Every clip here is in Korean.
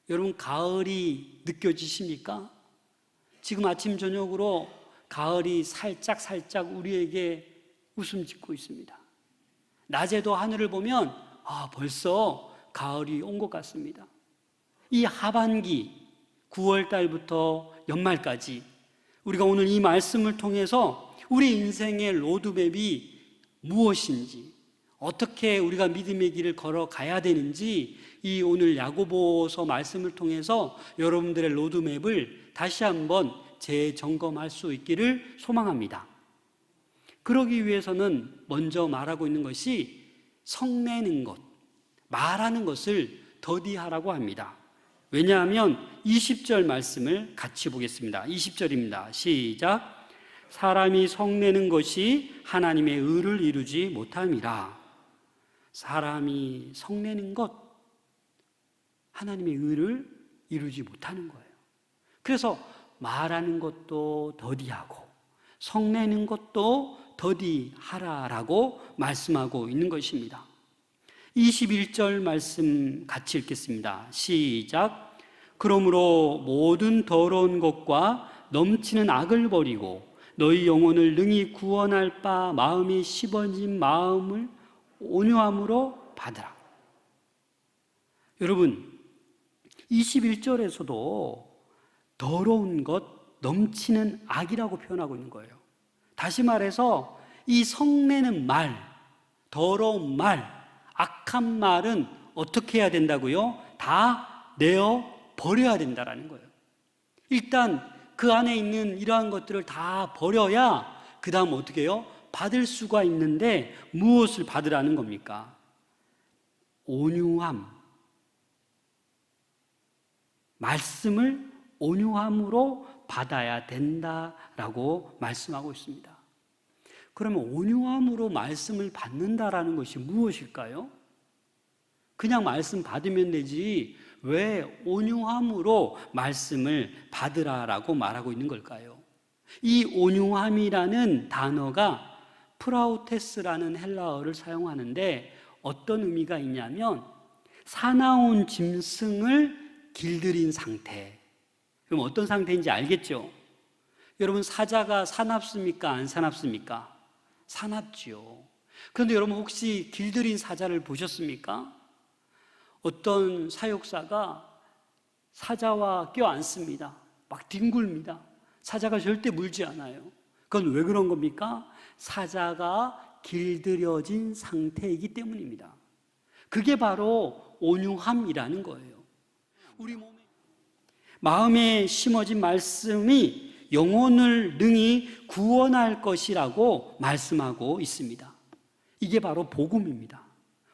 여러분, 가을이 느껴지십니까? 지금 아침 저녁으로 가을이 살짝 우리에게 웃음 짓고 있습니다. 낮에도 하늘을 보면 벌써 가을이 온 것 같습니다. 이 하반기 9월 달부터 연말까지 우리가 오늘 이 말씀을 통해서 우리 인생의 로드맵이 무엇인지, 어떻게 우리가 믿음의 길을 걸어가야 되는지 이 오늘 야고보서 말씀을 통해서 여러분들의 로드맵을 다시 한번 재점검할 수 있기를 소망합니다. 그러기 위해서는 먼저 말하고 있는 것이 성내는 것, 말하는 것을 더디하라고 합니다. 왜냐하면 20절 말씀을 같이 보겠습니다. 20절입니다. 시작. 사람이 성내는 것이 하나님의 의를 이루지 못함이라. 사람이 성내는 것, 하나님의 의를 이루지 못하는 거예요. 그래서 말하는 것도 더디하고 성내는 것도 더디하라라고 말씀하고 있는 것입니다. 21절 말씀 같이 읽겠습니다. 시작. 그러므로 모든 더러운 것과 넘치는 악을 버리고 너희 영혼을 능히 구원할 바 마음이 씹어진 마음을 온유함으로 받으라. 여러분, 21절에서도 더러운 것, 넘치는 악이라고 표현하고 있는 거예요. 다시 말해서 이 성내는 말, 더러운 말, 악한 말은 어떻게 해야 된다고요? 다 내어 버려야 된다라는 거예요. 일단 그 안에 있는 이러한 것들을 다 버려야 그 다음 어떻게 해요? 받을 수가 있는데 무엇을 받으라는 겁니까? 온유함, 말씀을 온유함으로 받아야 된다라고 말씀하고 있습니다. 그러면 온유함으로 말씀을 받는다라는 것이 무엇일까요? 그냥 말씀 받으면 되지 왜 온유함으로 말씀을 받으라라고 말하고 있는 걸까요? 이 온유함이라는 단어가 프라우테스라는 헬라어를 사용하는데 어떤 의미가 있냐면 사나운 짐승을 길들인 상태. 그럼 어떤 상태인지 알겠죠? 여러분, 사자가 사납습니까? 안 사납습니까? 사납지요. 그런데 여러분, 혹시 길들인 사자를 보셨습니까? 어떤 사육사가 사자와 껴안습니다. 막 뒹굴니다. 사자가 절대 물지 않아요. 그건 왜 그런 겁니까? 사자가 길들여진 상태이기 때문입니다. 그게 바로 온유함이라는 거예요. 우리 마음에 심어진 말씀이 영혼을 능히 구원할 것이라고 말씀하고 있습니다. 이게 바로 복음입니다.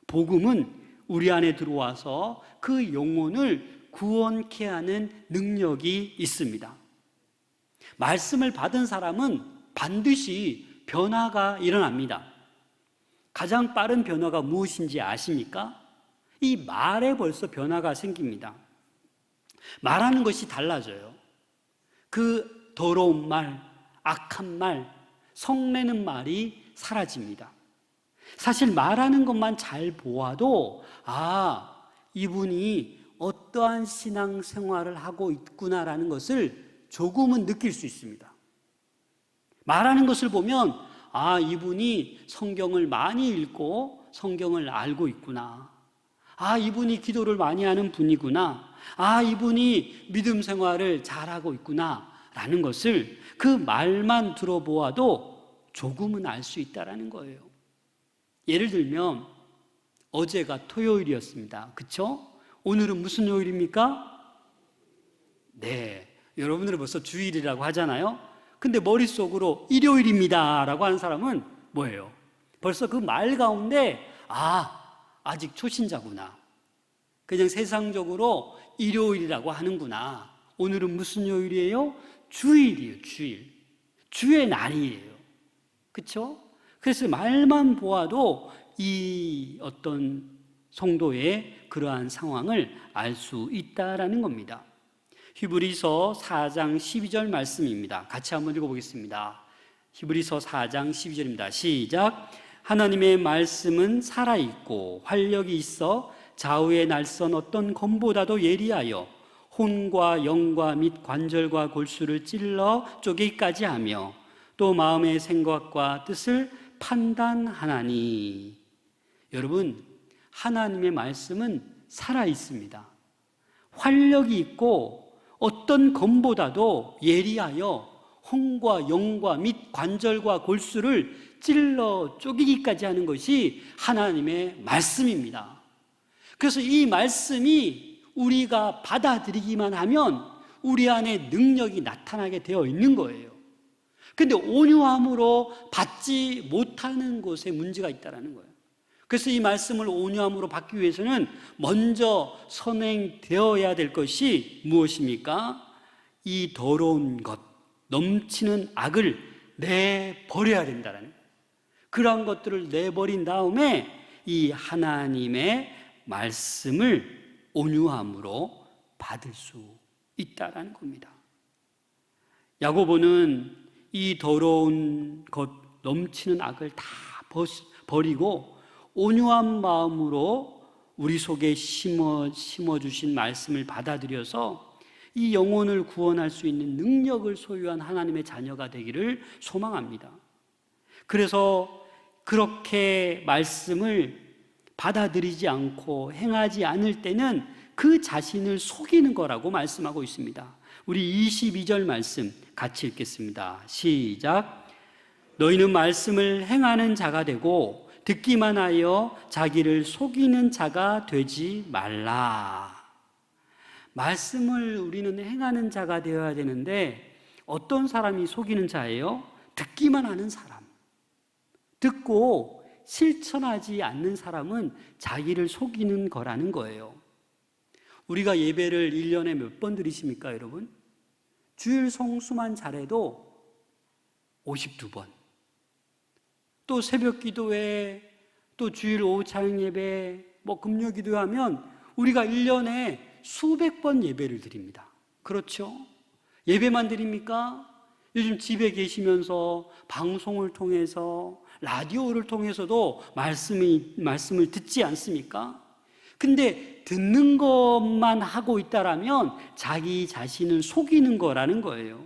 복음은 우리 안에 들어와서 그 영혼을 구원케 하는 능력이 있습니다. 말씀을 받은 사람은 반드시 변화가 일어납니다. 가장 빠른 변화가 무엇인지 아십니까? 이 말에 벌써 변화가 생깁니다. 말하는 것이 달라져요. 그 더러운 말, 악한 말, 성내는 말이 사라집니다. 사실 말하는 것만 잘 보아도 이분이 어떠한 신앙생활을 하고 있구나라는 것을 조금은 느낄 수 있습니다. 말하는 것을 보면 이분이 성경을 많이 읽고 성경을 알고 있구나. 이분이 기도를 많이 하는 분이구나. 이분이 믿음 생활을 잘하고 있구나 라는 것을 그 말만 들어보아도 조금은 알 수 있다는 거예요. 예를 들면 어제가 토요일이었습니다. 그렇죠? 오늘은 무슨 요일입니까? 네, 여러분들은 벌써 주일이라고 하잖아요. 근데 머릿속으로 일요일입니다 라고 하는 사람은 뭐예요? 벌써 그 말 가운데 아직 초신자구나. 그냥 세상적으로 일요일이라고 하는구나. 오늘은 무슨 요일이에요? 주일이에요. 주일. 주의 날이에요. 그렇죠? 그래서 말만 보아도 이 어떤 성도의 그러한 상황을 알 수 있다라는 겁니다. 히브리서 4장 12절 말씀입니다. 같이 한번 읽어보겠습니다. 히브리서 4장 12절입니다. 시작. 하나님의 말씀은 살아있고 활력이 있어 좌우에 날선 어떤 검보다도 예리하여 혼과 영과 및 관절과 골수를 찔러 쪼개기까지 하며 또 마음의 생각과 뜻을 판단하나니. 여러분, 하나님의 말씀은 살아 있습니다. 활력이 있고 어떤 검보다도 예리하여 혼과 영과 및 관절과 골수를 찔러 쪼개기까지 하는 것이 하나님의 말씀입니다. 그래서 이 말씀이 우리가 받아들이기만 하면 우리 안에 능력이 나타나게 되어 있는 거예요. 그런데 온유함으로 받지 못하는 곳에 문제가 있다는 거예요. 그래서 이 말씀을 온유함으로 받기 위해서는 먼저 선행되어야 될 것이 무엇입니까? 이 더러운 것, 넘치는 악을 내버려야 된다는 거예요. 그러한 것들을 내버린 다음에 이 하나님의 말씀을 온유함으로 받을 수 있다는 겁니다. 야고보는 이 더러운 것, 넘치는 악을 다 버리고 온유한 마음으로 우리 속에 심어주신 말씀을 받아들여서 이 영혼을 구원할 수 있는 능력을 소유한 하나님의 자녀가 되기를 소망합니다. 그래서 그렇게 말씀을 받아들이지 않고 행하지 않을 때는 그 자신을 속이는 거라고 말씀하고 있습니다. 우리 22절 말씀 같이 읽겠습니다. 시작. 너희는 말씀을 행하는 자가 되고 듣기만 하여 자기를 속이는 자가 되지 말라. 말씀을 우리는 행하는 자가 되어야 되는데 어떤 사람이 속이는 자예요? 듣기만 하는 사람. 듣고 실천하지 않는 사람은 자기를 속이는 거라는 거예요. 우리가 예배를 1년에 몇 번 드리십니까, 여러분? 주일 성수만 잘해도 52번. 또 새벽 기도회, 또 주일 오후 찬양 예배, 금요 기도하면 우리가 1년에 수백 번 예배를 드립니다. 그렇죠? 예배만 드립니까? 요즘 집에 계시면서 방송을 통해서 라디오를 통해서도 말씀을 듣지 않습니까? 근데 듣는 것만 하고 있다라면 자기 자신을 속이는 거라는 거예요.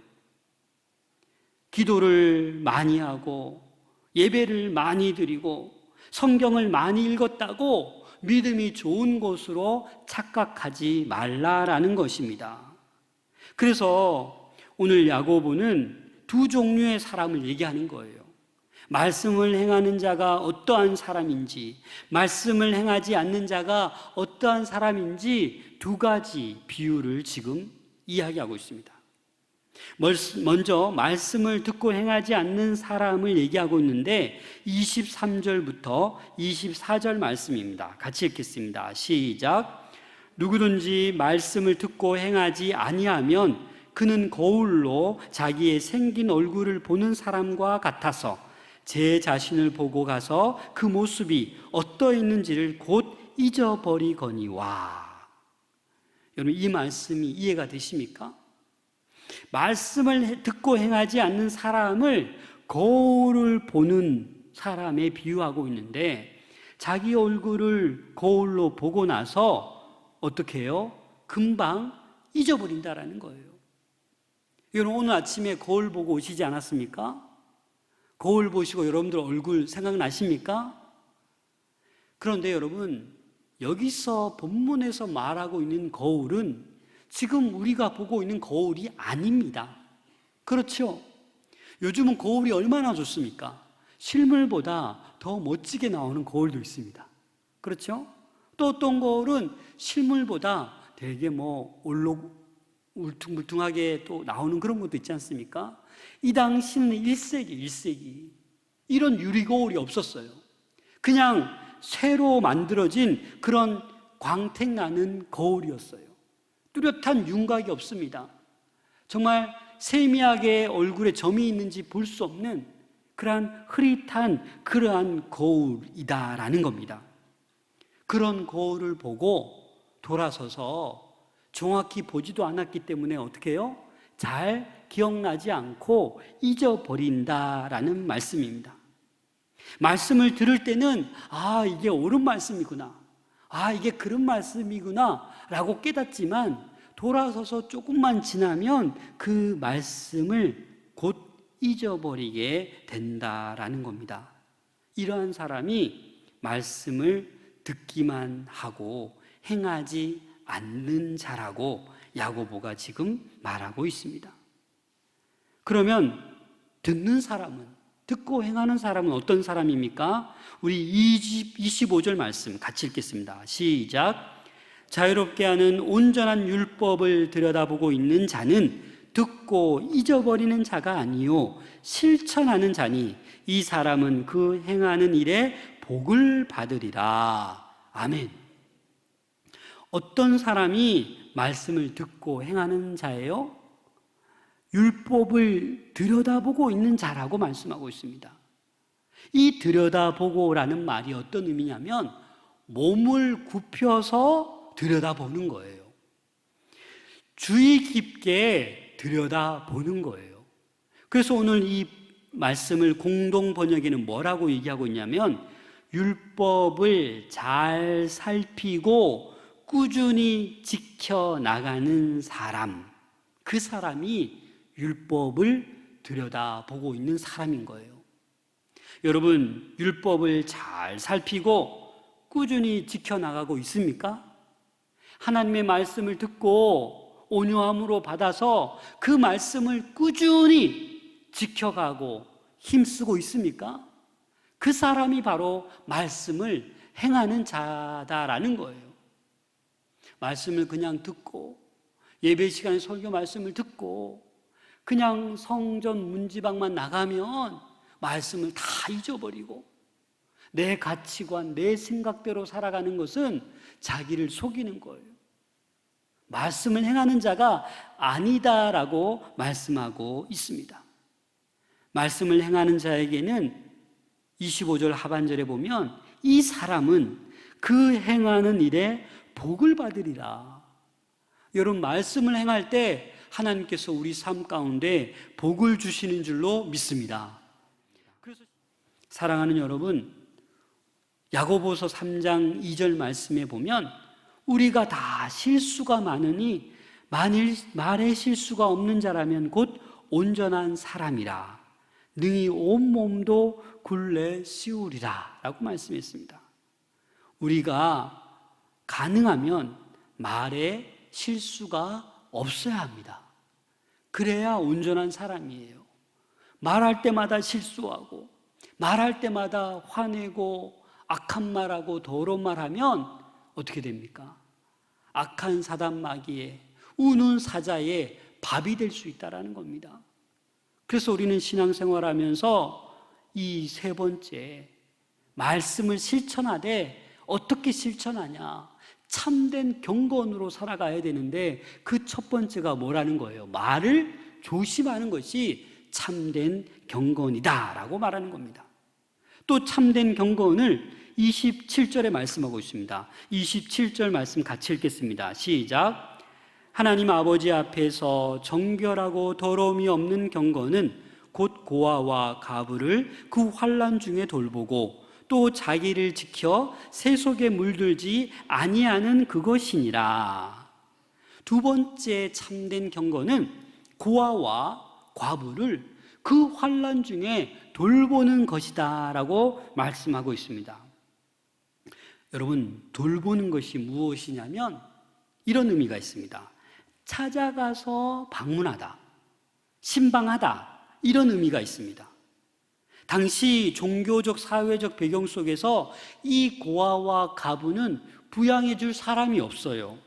기도를 많이 하고 예배를 많이 드리고 성경을 많이 읽었다고 믿음이 좋은 것으로 착각하지 말라라는 것입니다. 그래서 오늘 야고보는 두 종류의 사람을 얘기하는 거예요. 말씀을 행하는 자가 어떠한 사람인지, 말씀을 행하지 않는 자가 어떠한 사람인지 두 가지 비유를 지금 이야기하고 있습니다. 먼저 말씀을 듣고 행하지 않는 사람을 얘기하고 있는데 23절부터 24절 말씀입니다. 같이 읽겠습니다. 시작. 누구든지 말씀을 듣고 행하지 아니하면 그는 거울로 자기의 생긴 얼굴을 보는 사람과 같아서 제 자신을 보고 가서 그 모습이 어떠했는지를 곧 잊어버리거니와. 여러분, 이 말씀이 이해가 되십니까? 말씀을 듣고 행하지 않는 사람을 거울을 보는 사람에 비유하고 있는데 자기 얼굴을 거울로 보고 나서 어떻게 해요? 금방 잊어버린다라는 거예요. 여러분, 오늘 아침에 거울 보고 오시지 않았습니까? 거울 보시고 여러분들 얼굴 생각나십니까? 그런데 여러분, 여기서 본문에서 말하고 있는 거울은 지금 우리가 보고 있는 거울이 아닙니다. 그렇죠? 요즘은 거울이 얼마나 좋습니까? 실물보다 더 멋지게 나오는 거울도 있습니다. 그렇죠? 또 어떤 거울은 실물보다 되게 울퉁불퉁하게 또 나오는 그런 것도 있지 않습니까? 이 당시는 1세기 이런 유리거울이 없었어요. 그냥 새로 만들어진 그런 광택나는 거울이었어요. 뚜렷한 윤곽이 없습니다. 정말 세미하게 얼굴에 점이 있는지 볼 수 없는 그러한 흐릿한 그러한 거울이다라는 겁니다. 그런 거울을 보고 돌아서서 정확히 보지도 않았기 때문에 어떻게 해요? 잘 기억나지 않고 잊어버린다라는 말씀입니다. 말씀을 들을 때는 이게 옳은 말씀이구나, 이게 그런 말씀이구나 라고 깨닫지만 돌아서서 조금만 지나면 그 말씀을 곧 잊어버리게 된다라는 겁니다. 이러한 사람이 말씀을 듣기만 하고 행하지 않는 자라고 야고보가 지금 말하고 있습니다. 그러면 듣는 사람은, 듣고 행하는 사람은 어떤 사람입니까? 우리 25절 말씀 같이 읽겠습니다. 시작. 자유롭게 하는 온전한 율법을 들여다보고 있는 자는 듣고 잊어버리는 자가 아니요 실천하는 자니 이 사람은 그 행하는 일에 복을 받으리라. 아멘. 어떤 사람이 말씀을 듣고 행하는 자예요? 율법을 들여다보고 있는 자라고 말씀하고 있습니다. 이 들여다보고라는 말이 어떤 의미냐면 몸을 굽혀서 들여다보는 거예요. 주의 깊게 들여다보는 거예요. 그래서 오늘 이 말씀을 공동 번역에는 뭐라고 얘기하고 있냐면 율법을 잘 살피고 꾸준히 지켜나가는 사람, 그 사람이 율법을 들여다보고 있는 사람인 거예요. 여러분, 율법을 잘 살피고 꾸준히 지켜나가고 있습니까? 하나님의 말씀을 듣고 온유함으로 받아서 그 말씀을 꾸준히 지켜가고 힘쓰고 있습니까? 그 사람이 바로 말씀을 행하는 자다라는 거예요. 말씀을 그냥 듣고 예배 시간에 설교 말씀을 듣고 그냥 성전 문지방만 나가면 말씀을 다 잊어버리고 내 가치관, 내 생각대로 살아가는 것은 자기를 속이는 거예요. 말씀을 행하는 자가 아니다라고 말씀하고 있습니다. 말씀을 행하는 자에게는 25절 하반절에 보면 이 사람은 그 행하는 일에 복을 받으리라. 여러분, 말씀을 행할 때 하나님께서 우리 삶 가운데 복을 주시는 줄로 믿습니다. 그래서 사랑하는 여러분, 야고보서 3장 2절 말씀에 보면 우리가 다 실수가 많으니 만일 말에 실수가 없는 자라면 곧 온전한 사람이라 능히 온몸도 굴레 씌우리라 라고 말씀했습니다. 우리가 가능하면 말에 실수가 없어야 합니다. 그래야 온전한 사람이에요. 말할 때마다 실수하고 말할 때마다 화내고 악한 말하고 더러운 말하면 어떻게 됩니까? 악한 사단 마귀에 우는 사자의 밥이 될 수 있다는 겁니다. 그래서 우리는 신앙생활하면서 이 세 번째 말씀을 실천하되 어떻게 실천하냐? 참된 경건으로 살아가야 되는데 그 첫 번째가 뭐라는 거예요? 말을 조심하는 것이 참된 경건이다라고 말하는 겁니다. 또 참된 경건을 27절에 말씀하고 있습니다. 27절 말씀 같이 읽겠습니다. 시작. 하나님 아버지 앞에서 정결하고 더러움이 없는 경건은 곧 고아와 가부를 그 환난 중에 돌보고 또 자기를 지켜 새 속에 물들지 아니하는 그것이니라. 두 번째 참된 경건은 고아와 과부를 그 환난 중에 돌보는 것이다라고 말씀하고 있습니다. 여러분, 돌보는 것이 무엇이냐면 이런 의미가 있습니다. 찾아가서 방문하다, 신방하다, 이런 의미가 있습니다. 당시 종교적 사회적 배경 속에서 이 고아와 가부는 부양해 줄 사람이 없어요.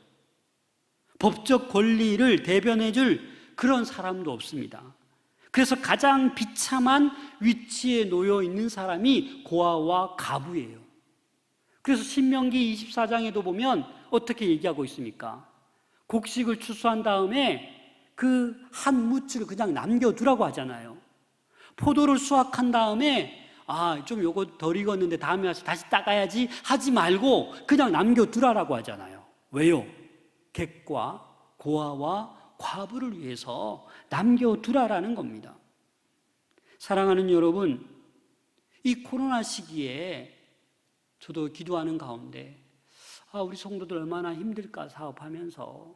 법적 권리를 대변해 줄 그런 사람도 없습니다. 그래서 가장 비참한 위치에 놓여 있는 사람이 고아와 가부예요. 그래서 신명기 24장에도 보면 어떻게 얘기하고 있습니까? 곡식을 추수한 다음에 그 한 무치를 그냥 남겨두라고 하잖아요. 포도를 수확한 다음에 좀 요거 덜 익었는데 다음에 와서 다시 따가야지 하지 말고 그냥 남겨두라라고 하잖아요. 왜요? 객과 고아와 과부를 위해서 남겨두라라는 겁니다. 사랑하는 여러분, 이 코로나 시기에 저도 기도하는 가운데 우리 성도들 얼마나 힘들까 사업하면서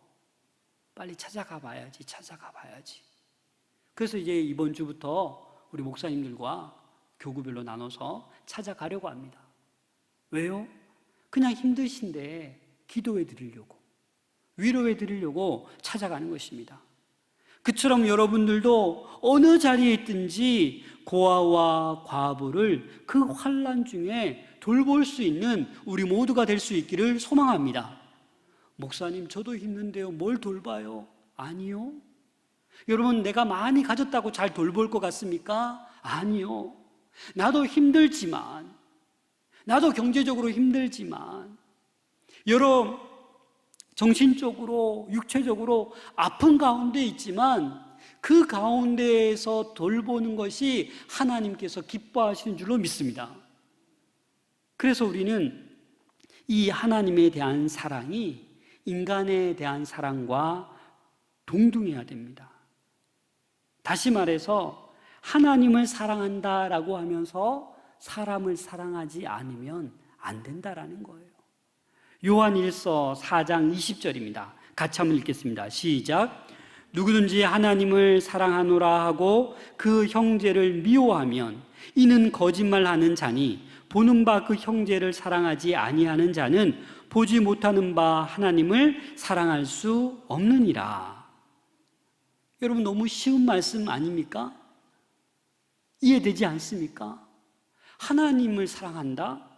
빨리 찾아가 봐야지. 그래서 이제 이번 주부터 우리 목사님들과 교구별로 나눠서 찾아가려고 합니다. 왜요? 그냥 힘드신데 기도해 드리려고, 위로해 드리려고 찾아가는 것입니다. 그처럼 여러분들도 어느 자리에 있든지 고아와 과부를 그 환난 중에 돌볼 수 있는 우리 모두가 될 수 있기를 소망합니다. 목사님, 저도 힘든데요, 뭘 돌봐요? 아니요. 여러분, 내가 많이 가졌다고 잘 돌볼 것 같습니까? 아니요. 나도 힘들지만, 나도 경제적으로 힘들지만, 여러 정신적으로, 육체적으로 아픈 가운데 있지만 그 가운데에서 돌보는 것이 하나님께서 기뻐하시는 줄로 믿습니다. 그래서 우리는 이 하나님에 대한 사랑이 인간에 대한 사랑과 동등해야 됩니다. 다시 말해서 하나님을 사랑한다라고 하면서 사람을 사랑하지 않으면 안 된다라는 거예요. 요한일서 4장 20절입니다. 같이 한번 읽겠습니다. 시작. 누구든지 하나님을 사랑하노라 하고 그 형제를 미워하면 이는 거짓말하는 자니 보는 바 그 형제를 사랑하지 아니하는 자는 보지 못하는 바 하나님을 사랑할 수 없느니라. 여러분, 너무 쉬운 말씀 아닙니까? 이해되지 않습니까? 하나님을 사랑한다?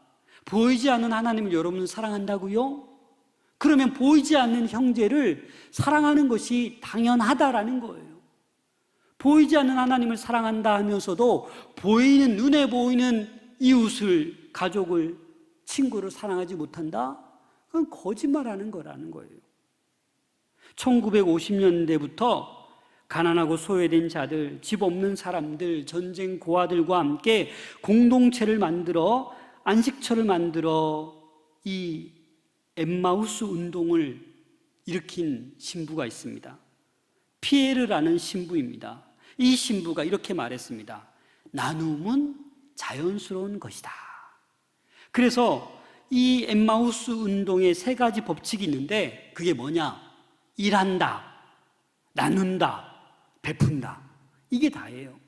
보이지 않는 하나님을 여러분은 사랑한다고요? 그러면 보이지 않는 형제를 사랑하는 것이 당연하다라는 거예요. 보이지 않는 하나님을 사랑한다 하면서도 보이는, 눈에 보이는 이웃을, 가족을, 친구를 사랑하지 못한다? 그건 거짓말하는 거라는 거예요. 1950년대부터 가난하고 소외된 자들, 집 없는 사람들, 전쟁 고아들과 함께 공동체를 만들어, 안식처를 만들어 이 엠마우스 운동을 일으킨 신부가 있습니다. 피에르라는 신부입니다. 이 신부가 이렇게 말했습니다. 나눔은 자연스러운 것이다. 그래서 이 엠마우스 운동의 3가지 법칙이 있는데 그게 뭐냐? 일한다, 나눈다, 베푼다. 이게 다예요.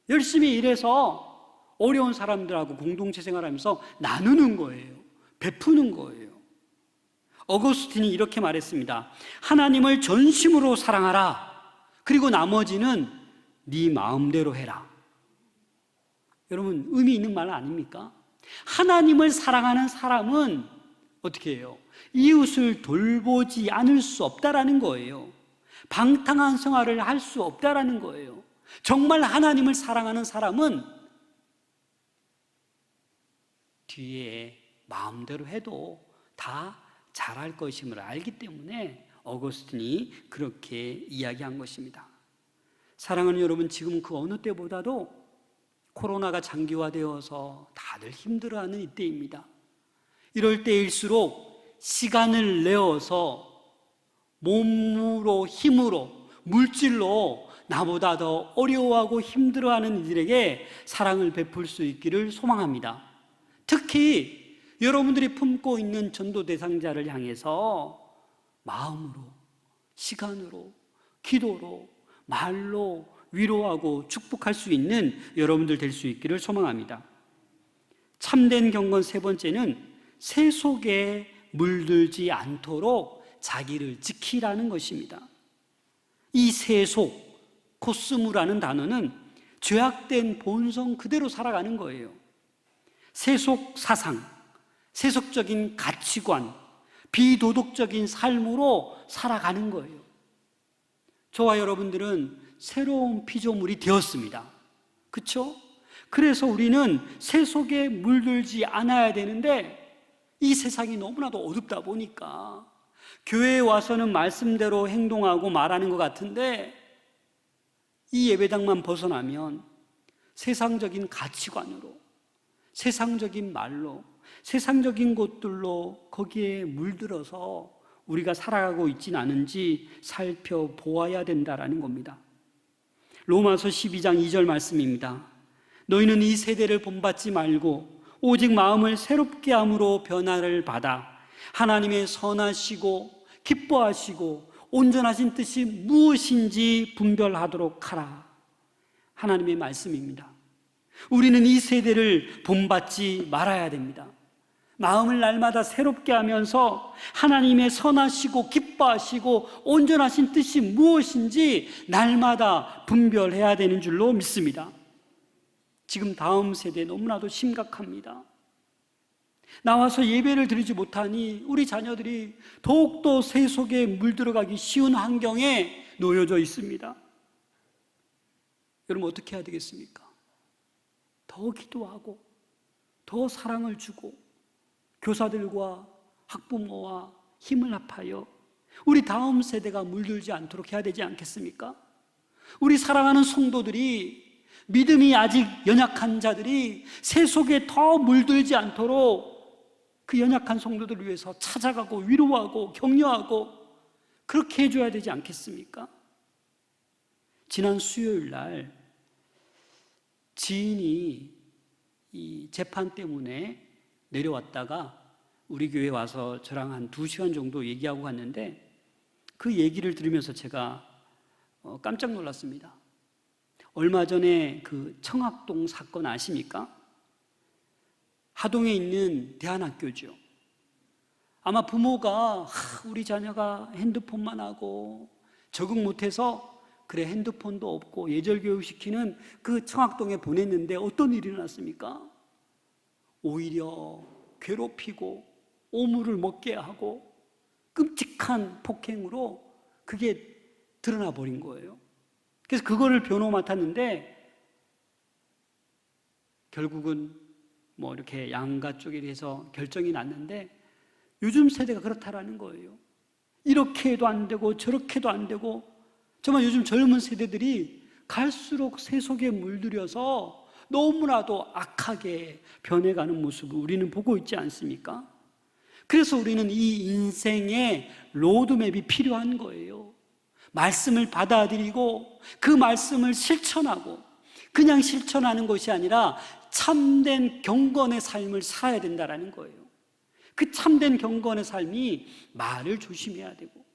열심히 일해서 어려운 사람들하고 공동체 생활하면서 나누는 거예요. 베푸는 거예요. 어거스틴이 이렇게 말했습니다. 하나님을 전심으로 사랑하라. 그리고 나머지는 네 마음대로 해라. 여러분, 의미 있는 말 아닙니까? 하나님을 사랑하는 사람은 어떻게 해요? 이웃을 돌보지 않을 수 없다라는 거예요. 방탕한 생활을 할 수 없다라는 거예요. 정말 하나님을 사랑하는 사람은 뒤에 마음대로 해도 다 잘할 것임을 알기 때문에 어거스틴이 그렇게 이야기한 것입니다. 사랑하는 여러분, 지금 그 어느 때보다도 코로나가 장기화되어서 다들 힘들어하는 이때입니다. 이럴 때일수록 시간을 내어서 몸으로, 힘으로, 물질로 나보다 더 어려워하고 힘들어하는 이들에게 사랑을 베풀 수 있기를 소망합니다. 특히 여러분들이 품고 있는 전도 대상자를 향해서 마음으로, 시간으로, 기도로, 말로 위로하고 축복할 수 있는 여러분들 될 수 있기를 소망합니다. 참된 경건 3번째는 새 속에 물들지 않도록 자기를 지키라는 것입니다. 이 세속, 코스무라는 단어는 죄악된 본성 그대로 살아가는 거예요. 세속 사상, 세속적인 가치관, 비도덕적인 삶으로 살아가는 거예요. 저와 여러분들은 새로운 피조물이 되었습니다. 그렇죠? 그래서 우리는 세속에 물들지 않아야 되는데 이 세상이 너무나도 어둡다 보니까 교회에 와서는 말씀대로 행동하고 말하는 것 같은데 이 예배당만 벗어나면 세상적인 가치관으로, 세상적인 말로, 세상적인 것들로 거기에 물들어서 우리가 살아가고 있지는 않은지 살펴보아야 된다라는 겁니다. 로마서 12장 2절 말씀입니다. 너희는 이 세대를 본받지 말고 오직 마음을 새롭게 함으로 변화를 받아 하나님의 선하시고 기뻐하시고 온전하신 뜻이 무엇인지 분별하도록 하라. 하나님의 말씀입니다. 우리는 이 세대를 본받지 말아야 됩니다. 마음을 날마다 새롭게 하면서 하나님의 선하시고 기뻐하시고 온전하신 뜻이 무엇인지 날마다 분별해야 되는 줄로 믿습니다. 지금 다음 세대 너무나도 심각합니다. 나와서 예배를 드리지 못하니 우리 자녀들이 더욱더 세속에 물들어가기 쉬운 환경에 놓여져 있습니다. 여러분 어떻게 해야 되겠습니까? 더 기도하고 더 사랑을 주고 교사들과 학부모와 힘을 합하여 우리 다음 세대가 물들지 않도록 해야 되지 않겠습니까? 우리 사랑하는 성도들이, 믿음이 아직 연약한 자들이 세속에 더 물들지 않도록 그 연약한 성도들을 위해서 찾아가고 위로하고 격려하고 그렇게 해줘야 되지 않겠습니까? 지난 수요일 날 지인이 이 재판 때문에 내려왔다가 우리 교회에 와서 저랑 한 2시간 정도 얘기하고 갔는데, 그 얘기를 들으면서 제가 깜짝 놀랐습니다. 얼마 전에 그 청학동 사건 아십니까? 하동에 있는 대한학교죠. 아마 부모가 우리 자녀가 핸드폰만 하고 적응 못해서 그래 핸드폰도 없고 예절교육시키는 그 청학동에 보냈는데 어떤 일이 일어났습니까? 오히려 괴롭히고 오물을 먹게 하고 끔찍한 폭행으로 그게 드러나 버린 거예요. 그래서 그거를 변호 맡았는데 결국은 뭐 이렇게 양가 쪽에 대해서 결정이 났는데, 요즘 세대가 그렇다라는 거예요. 이렇게 해도 안 되고 저렇게 해도 안 되고, 정말 요즘 젊은 세대들이 갈수록 세속에 물들여서 너무나도 악하게 변해가는 모습을 우리는 보고 있지 않습니까? 그래서 우리는 이 인생의 로드맵이 필요한 거예요. 말씀을 받아들이고 그 말씀을 실천하고, 그냥 실천하는 것이 아니라 참된 경건의 삶을 살아야 된다는 거예요. 그 참된 경건의 삶이 말을 조심해야 되고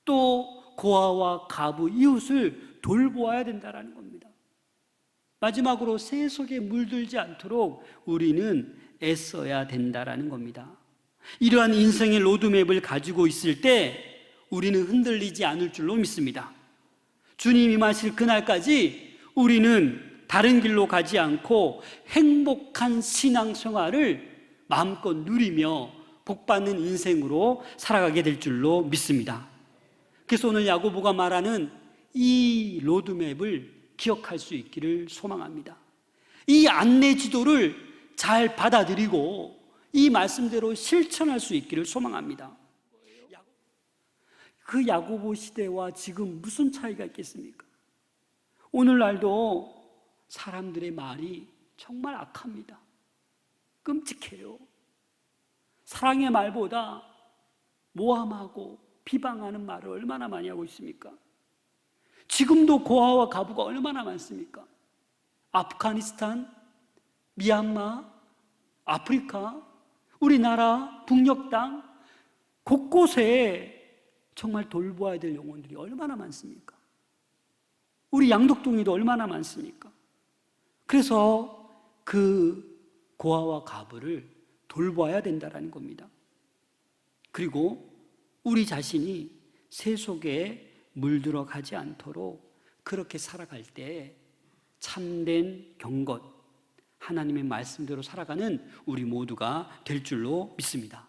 또 고아와 가부, 이웃을 돌보아야 된다는 겁니다. 마지막으로 세속에 물들지 않도록 우리는 애써야 된다는 겁니다. 이러한 인생의 로드맵을 가지고 있을 때 우리는 흔들리지 않을 줄로 믿습니다. 주님 임하실 그날까지 우리는 다른 길로 가지 않고 행복한 신앙생활을 마음껏 누리며 복받는 인생으로 살아가게 될 줄로 믿습니다. 그래서 오늘 야고보가 말하는 이 로드맵을 기억할 수 있기를 소망합니다. 이 안내 지도를 잘 받아들이고 이 말씀대로 실천할 수 있기를 소망합니다. 그 야고보 시대와 지금 무슨 차이가 있겠습니까? 오늘날도 사람들의 말이 정말 악합니다. 끔찍해요. 사랑의 말보다 모함하고 비방하는 말을 얼마나 많이 하고 있습니까? 지금도 고아와 가부가 얼마나 많습니까? 아프가니스탄, 미얀마, 아프리카, 우리나라, 북녘 땅 곳곳에 정말 돌보아야 될 영혼들이 얼마나 많습니까? 우리 양덕동에도 얼마나 많습니까? 그래서 그 고아와 가부를 돌봐야 된다는 겁니다. 그리고 우리 자신이 세속에 물들어 가지 않도록 그렇게 살아갈 때 참된 경건, 하나님의 말씀대로 살아가는 우리 모두가 될 줄로 믿습니다.